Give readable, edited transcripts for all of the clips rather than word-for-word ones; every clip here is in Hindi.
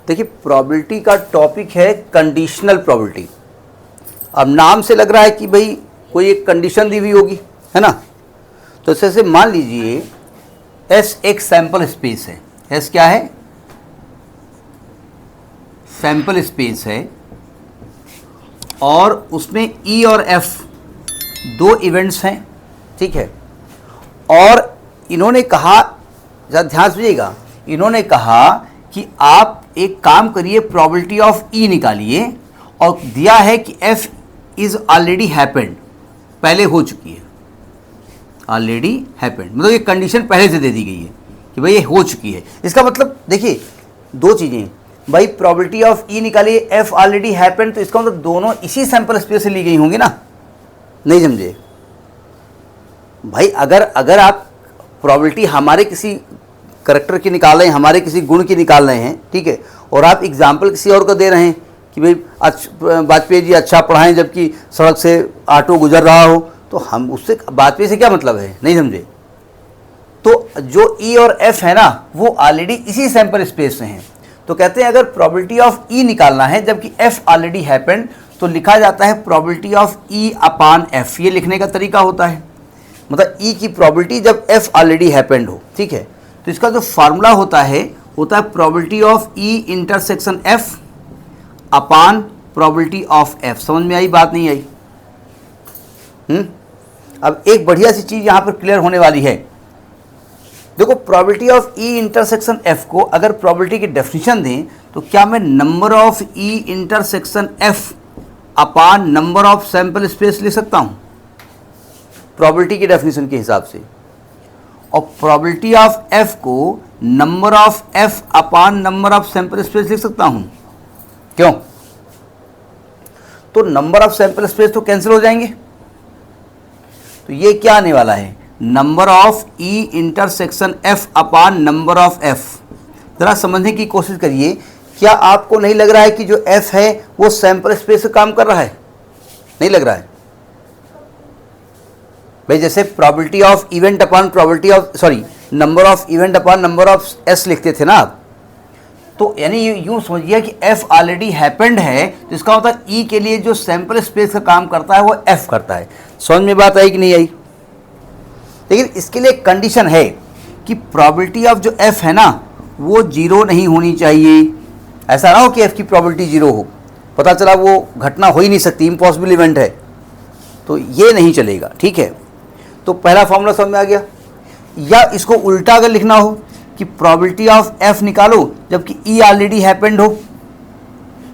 देखिए प्रोबेबिलिटी का टॉपिक है कंडीशनल प्रोबेबिलिटी। अब नाम से लग रहा है कि भाई कोई एक कंडीशन दी हुई होगी, है ना। तो जैसे मान लीजिए एस एक सैंपल स्पेस है। एस क्या है? सैंपल स्पेस है और उसमें ई और एफ दो इवेंट्स हैं, ठीक है। और इन्होंने कहा, ज़रा ध्यान से सुनिएगा, इन्होंने कहा कि आप एक काम करिए, प्रोबेबिलिटी ऑफ ई निकालिए और दिया है कि एफ इज ऑलरेडी हैपेंड, पहले हो चुकी है, ऑलरेडी हैपेंड, मतलब ये कंडीशन पहले से दे दी गई है कि भाई ये हो चुकी है। इसका मतलब देखिए दो चीज़ें, भाई प्रोबेबिलिटी ऑफ ई निकालिए, एफ ऑलरेडी हैपेंड, तो इसका मतलब दोनों इसी सैंपल स्पेस से ली गई होंगी ना, नहीं समझे भाई। अगर आप प्रोबेबिलिटी हमारे किसी करैक्टर की निकाल रहे हैं, हमारे किसी गुण की निकाल रहे हैं, ठीक है, और आप एग्जाम्पल किसी और को दे रहे हैं कि भाई वाजपेयी जी अच्छा पढ़ाएं जबकि सड़क से ऑटो गुजर रहा हो, तो हम उससे वाजपेयी से क्या मतलब है, नहीं समझे। तो जो ई और एफ है ना वो ऑलरेडी इसी सैंपल स्पेस से हैं। तो कहते हैं अगर प्रोबेबिलिटी ऑफ ई निकालना है जबकि एफ ऑलरेडी हैपेंड, तो लिखा जाता है probability of E upon F. ये लिखने का तरीका होता है, मतलब ई की प्रोबेबिलिटी जब एफ ऑलरेडी हैपेंड हो, ठीक है। तो इसका जो फार्मूला होता है probability of E intersection F upon probability of F. समझ में आई बात, नहीं आई? अब एक बढ़िया सी चीज़ यहाँ पर क्लियर होने वाली है। देखो probability of E intersection F को अगर प्रोबेबिलिटी की डेफिनेशन दें तो क्या मैं number of E intersection F upon number of sample space लिख सकता हूँ प्रोबेबिलिटी की डेफिनेशन के हिसाब से, और प्रोबेबिलिटी ऑफ एफ को number of F upon number of sample space लिख सकता हूँ। क्यों? तो नंबर ऑफ सैंपल स्पेस तो कैंसिल हो जाएंगे, तो ये क्या आने वाला है, number of E intersection F upon number of F. जरा समझने की कोशिश करिए, क्या आपको नहीं लग रहा है कि जो एफ है वो सैंपल स्पेस से काम कर रहा है? नहीं लग रहा है भाई। जैसे probability of event upon probability of number of event upon number of S लिखते थे ना आप, तो यानी यूं समझिए कि एफ ऑलरेडी हैपेंड है, तो इसका मतलब ई के लिए जो सैंपल स्पेस का काम करता है वो एफ करता है। समझ में बात आई कि नहीं आई? लेकिन इसके लिए कंडीशन है कि प्रोबेबिलिटी ऑफ जो एफ है ना वो जीरो नहीं होनी चाहिए। ऐसा ना हो कि एफ की प्रोबेबिलिटी जीरो हो, पता चला वो घटना हो ही नहीं सकती, इम्पॉसिबल इवेंट है, तो ये नहीं चलेगा, ठीक है। तो पहला फॉर्मूला समझ में आ गया। या इसको उल्टा अगर लिखना हो कि प्रोबेबिलिटी ऑफ एफ निकालो जबकि ई ऑलरेडी हैपेंड हो,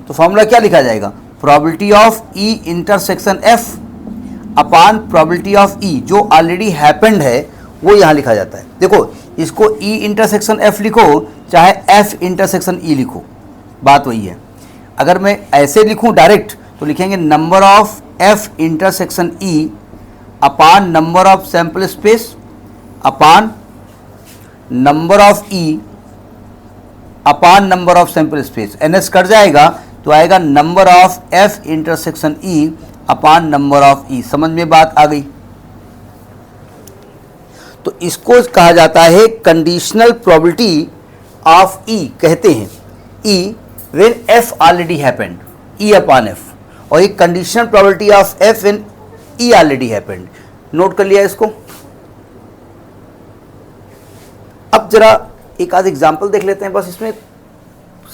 तो फॉर्मूला क्या लिखा जाएगा, probability of E intersection F upon probability of E, जो ऑलरेडी हैपेंड है वो यहाँ लिखा जाता है। देखो इसको ई इंटरसेक्शन एफ लिखो चाहे एफ इंटरसेक्शन ई लिखो, बात वही है। अगर मैं ऐसे लिखूँ डायरेक्ट तो लिखेंगे number of F intersection E upon number of sample space upon number of E upon number of sample space. N S cut जाएगा तो आएगा number of F intersection E upon number of E. समझ में बात आ गई? तो इसको कहा जाता है कंडीशनल प्रोबेबिलिटी ऑफ ई, कहते हैं E when F already happened, E upon F, और ये conditional probability of F when E already happened. Note कर लिया इसको। अब जरा एक आध एग्जाम्पल देख लेते हैं, बस इसमें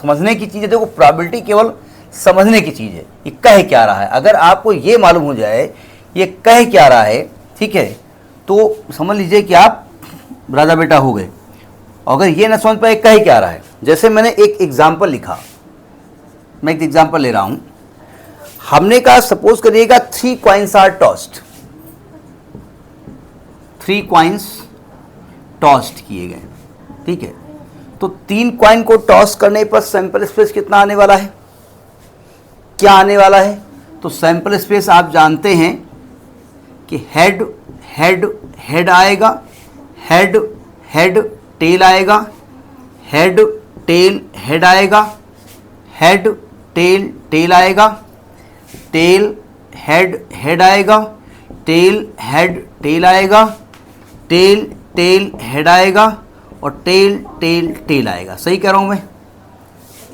समझने की चीज़ है। देखो प्रोबेबिलिटी केवल समझने की चीज़ है, ये कह क्या रहा है। अगर आपको ये मालूम हो जाए ये कह क्या रहा है, ठीक है, तो समझ लीजिए कि आप राजा बेटा हो गए। अगर ये ना समझ पाए कह क्या रहा है, जैसे मैंने एक एग्जाम्पल लिखा, मैं एक एग्जाम्पल ले रहा हूँ। हमने कहा सपोज करिएगा 3 coins are tossed, 3 coins tossed किए गए, ठीक है। तो 3 कॉइन को टॉस करने पर सैंपल स्पेस कितना आने वाला है, क्या आने वाला है? तो सैंपल स्पेस आप जानते हैं कि हेड हेड हेड आएगा, हेड हेड टेल आएगा, हेड टेल हेड आएगा, हेड टेल टेल आएगा, टेल हेड हेड आएगा, टेल हेड टेल आएगा, टेल टेल हेड आएगा और टेल टेल टेल आएगा। सही कह रहा हूँ मैं?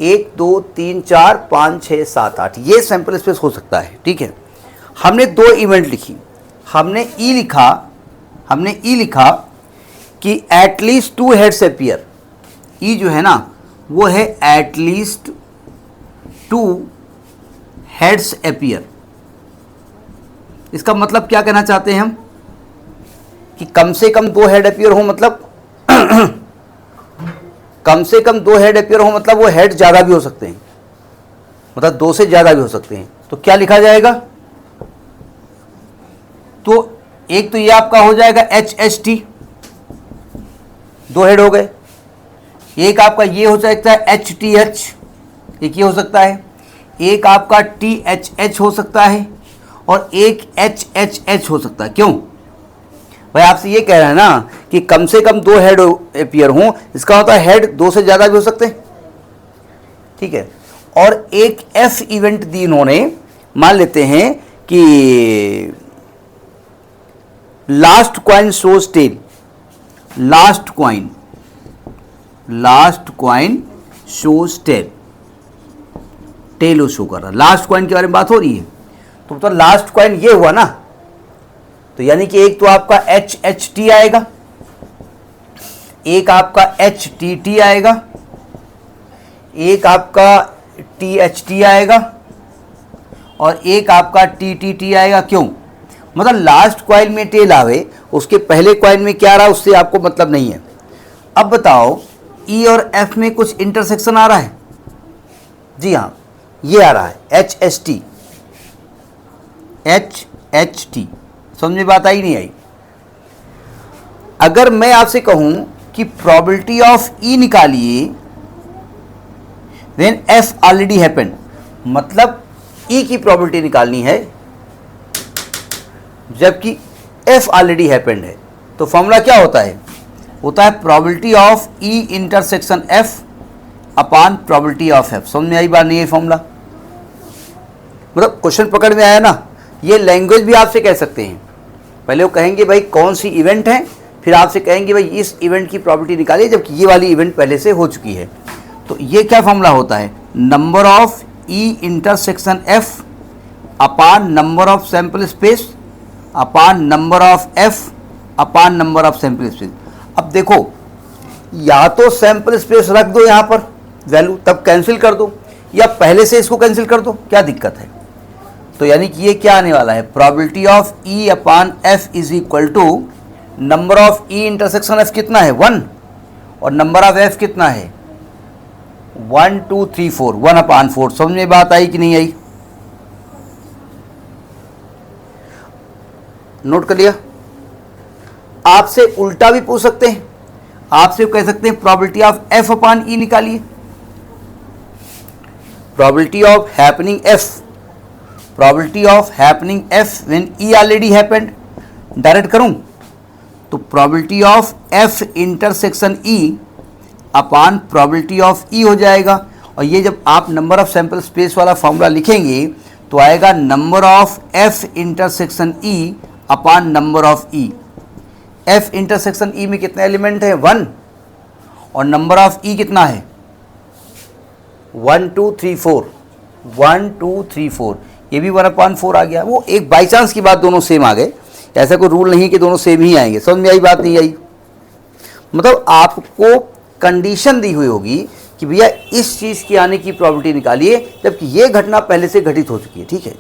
1 2 3 4 5 6 7 8 ये सैंपल स्पेस हो सकता है। ठीक है, हमने 2 इवेंट लिखी, हमने ई लिखा कि एटलीस्ट 2 हेड्स अपीयर। ई जो है ना वो है एटलीस्ट 2 हेड्स अपीयर। इसका मतलब क्या कहना चाहते हैं हम कि कम से कम 2 हेड अपीयर हो, मतलब कम से कम 2 हेड अपीयर हो, मतलब वो हेड ज़्यादा भी हो सकते हैं, मतलब 2 से ज़्यादा भी हो सकते हैं। तो क्या लिखा जाएगा, तो एक तो ये आपका हो जाएगा HHT, 2 हेड हो गए। एक आपका ये हो सकता है HTH, एक ये हो सकता है। एक आपका THH हो सकता है और एक HHH हो सकता है। क्यों भाई, आपसे ये कह रहे हैं ना कि कम से कम 2 हेड अपीयर हों, इसका होता है हेड 2 से ज़्यादा भी हो सकते हैं। ठीक है, और एक F इवेंट दी इन्होंने, मान लेते हैं कि last coin shows tail, last coin shows tail, tail show कर रहा, लास्ट कॉइन के बारे में बात हो रही है। तो लास्ट कॉइन ये हुआ ना, तो यानी कि एक तो आपका HHT आएगा, एक आपका HTT आएगा, एक आपका THT आएगा और एक आपका TTT आएगा। क्यों, मतलब लास्ट कॉइन में टेल आवे, उसके पहले कॉइन में क्या आ रहा है उससे आपको मतलब नहीं है। अब बताओ E और F में कुछ इंटरसेक्शन आ रहा है? जी हाँ, ये आ रहा है HHT, समझ में बात आई नहीं आई? अगर मैं आपसे कहूं कि प्रोबेबिलिटी ऑफ E निकालिए व्हेन F ऑलरेडी हैपेंड, मतलब E की प्रोबेबिलिटी निकालनी है जबकि F ऑलरेडी हैपेंड है, तो फॉर्मूला क्या होता है? होता है probability of E intersection F upon probability of F। समझ में आई बात नहीं है फॉर्मूला? मतलब क्वेश्चन पकड़ में आया ना? ये लैंग्वेज भी आपसे कह सकते हैं। पहले वो कहेंगे भाई कौन सी इवेंट है, फिर आपसे कहेंगे भाई इस इवेंट की प्रोबेबिलिटी निकालिए जबकि ये वाली इवेंट पहले से हो चुकी है। तो ये क्या फॉर्मूला होता है? Number of E intersection F upon number of sample space upon number of F upon number of sample space. अब देखो, या तो सैंपल स्पेस रख दो यहाँ पर वैल्यू, तब कैंसिल कर दो, या पहले से इसको कैंसिल कर दो, क्या दिक्कत है? तो यानी कि ये क्या आने वाला है, probability of E upon F is equal to number of E intersection F कितना है 1 और नंबर ऑफ F कितना है 1 2 3 4, 1 अपॉन 4। समझ में बात आई कि नहीं आई? नोट कर लिया? आपसे उल्टा भी पूछ सकते हैं, आपसे कह सकते हैं probability of F upon E निकालिए, probability of happening F, probability of happening F when E already happened. Direct करूं तो probability of F intersection E upon probability of E हो जाएगा। और ये जब आप नंबर ऑफ सैंपल स्पेस वाला फॉर्मूला लिखेंगे तो आएगा number of F intersection E upon number of E। F intersection E में कितने एलिमेंट है 1 और नंबर ऑफ E कितना है 1 2 3 4, 1 2 3 4, ये भी 1/4 आ गया। वो एक बाई चांस की बात, दोनों सेम आ गए, ऐसा कोई रूल नहीं कि दोनों सेम ही आएंगे। समझ में आई बात नहीं आई? मतलब आपको कंडीशन दी हुई होगी कि भैया इस चीज़ की आने की प्रोबेबिलिटी निकालिए जबकि ये घटना पहले से घटित हो चुकी है। ठीक है,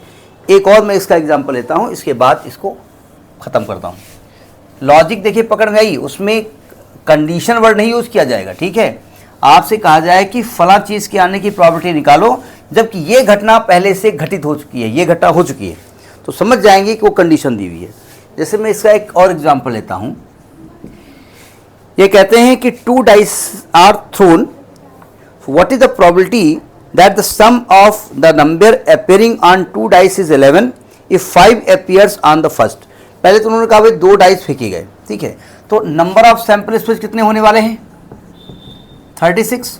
एक और मैं इसका एग्जांपल लेता हूँ, इसके बाद इसको ख़त्म करता हूँ। लॉजिक देखिए पकड़ में आई, उसमें कंडीशन वर्ड नहीं यूज़ किया जाएगा। ठीक है, आपसे कहा जाए कि फला चीज़ के आने की प्रोबेबिलिटी निकालो जबकि ये घटना पहले से घटित हो चुकी है, ये घटना हो चुकी है, तो समझ जाएंगे कि वो कंडीशन दी हुई है। जैसे मैं इसका एक और एग्जांपल लेता हूं, ये कहते हैं कि 2 dice are thrown, what is the probability that the sum of the number appearing on 2 dice is 11 if 5 appears on the first. पहले तो उन्होंने कहा भाई 2 डाइस फेंके गए, ठीक है, तो नंबर ऑफ सैंपल स्पेस कितने होने वाले हैं 36।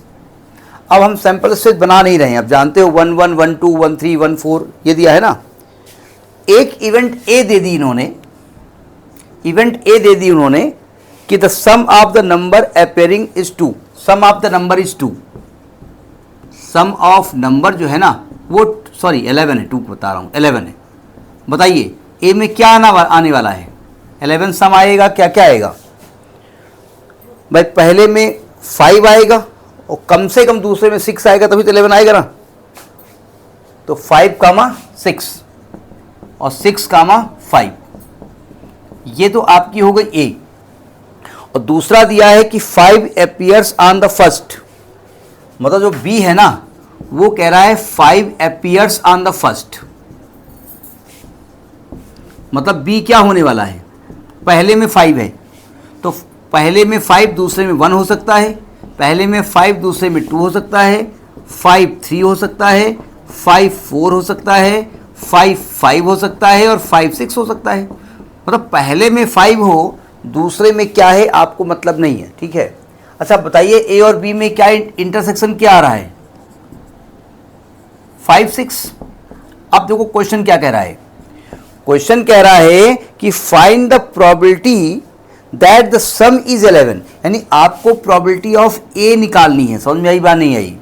अब हम सैंपल स्पेस बना नहीं रहे हैं, अब जानते हो 1 1 1 2 1 3 1 4 ये दिया है ना। एक इवेंट ए दे दी इन्होंने, इवेंट ए दे दी उन्होंने कि the sum of the number appearing is 2, sum of the number is 2, sum of number जो है ना वो, सॉरी 11 है, 2 बता रहा हूँ, 11 है। बताइए ए में क्या आने वाला है? 11 सम आएगा, क्या क्या आएगा भाई? पहले में 5 आएगा और कम से कम दूसरे में 6 आएगा, तभी तो 11 आएगा ना। तो 5, 6 और 6, 5, ये तो आपकी हो गई ए। और दूसरा दिया है कि 5 अपीयर्स ऑन द फर्स्ट, मतलब जो बी है ना वो कह रहा है 5 अपीयर्स ऑन द फर्स्ट, मतलब बी क्या होने वाला है? पहले में 5 है तो पहले में 5 दूसरे में 1 हो सकता है, पहले में 5 दूसरे में 2 हो सकता है, 5 3 हो सकता है, 5 4 हो सकता है, 5 5 हो सकता है और 5 6 हो सकता है। मतलब पहले में 5 हो, दूसरे में क्या है आपको मतलब नहीं है, ठीक है। अच्छा बताइए ए और बी में क्या इंटरसेक्शन क्या आ रहा है? 5 6। अब देखो क्वेश्चन क्या कह रहा है। क्वेश्चन कह रहा है कि find the probability that the some is 11, यानी आपको प्रोबेबिलिटी ऑफ ए निकालनी है। समझ में आई बात नहीं आई?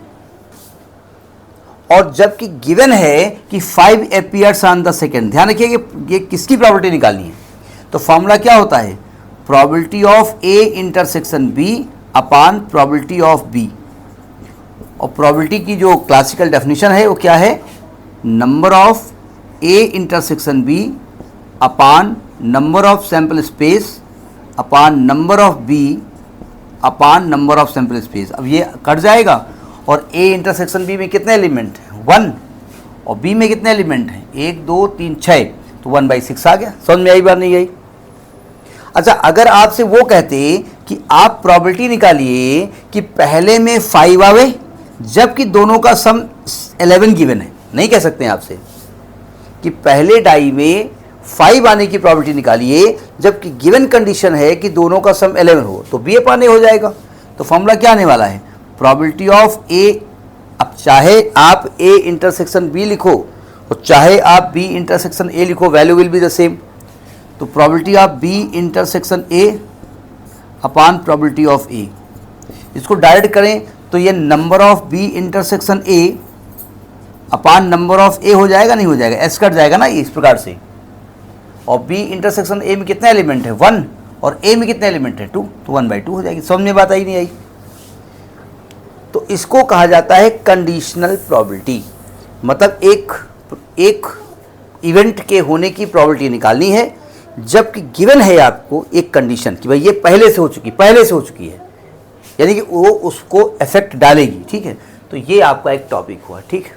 और जबकि गिवन है कि 5 अपीयर्स ऑन द सेकेंड, ध्यान रखिए कि ये किसकी प्रोबेबिलिटी निकालनी है। तो फॉर्मूला क्या होता है? Probability of A intersection B upon probability of B. और प्रोबेबिलिटी की जो क्लासिकल डेफिनेशन है वो क्या है? Number of A intersection B upon number of sample space upon number of B upon number of sample space. अब ये कट जाएगा और ए इंटरसेक्शन बी में कितने एलिमेंट हैं? 1। और बी में कितने एलिमेंट हैं? 1 2 3 6, तो 1/6 आ गया। समझ में आई बात नहीं आई? अच्छा अगर आपसे वो कहते कि आप प्रोबेबिलिटी निकालिए कि पहले में 5 आवे जबकि दोनों का सम 11 गिवन है, नहीं कह सकते हैं आपसे कि पहले डाई में 5 आने की प्रोबेबिलिटी निकालिए जबकि गिवन कंडीशन है कि दोनों का सम 11 हो, तो बी अपान ए हो जाएगा। तो फॉर्मूला क्या आने वाला है? प्रोबेबिलिटी ऑफ ए, अब चाहे आप ए इंटरसेक्शन बी लिखो और चाहे आप बी इंटरसेक्शन ए लिखो, value will be the same. तो probability of B intersection A upon probability of A, इसको डायरेक्ट करें तो ये number of B intersection A upon number of A हो जाएगा, नहीं हो जाएगा? एस कट जाएगा ना इस प्रकार से। और बी इंटरसेक्शन ए में कितने एलिमेंट है? 1, और ए में कितने एलिमेंट है? 2, तो 1/2 हो जाएगी। समझ में बात आई नहीं आई? तो इसको कहा जाता है कंडीशनल प्रोबेबिलिटी। मतलब एक इवेंट के होने की प्रोबेबिलिटी निकालनी है जबकि गिवन है आपको एक कंडीशन कि भाई ये पहले से हो चुकी है, यानी कि वो उसको इफेक्ट डालेगी, ठीक है। तो ये आपका एक टॉपिक हुआ, ठीक है।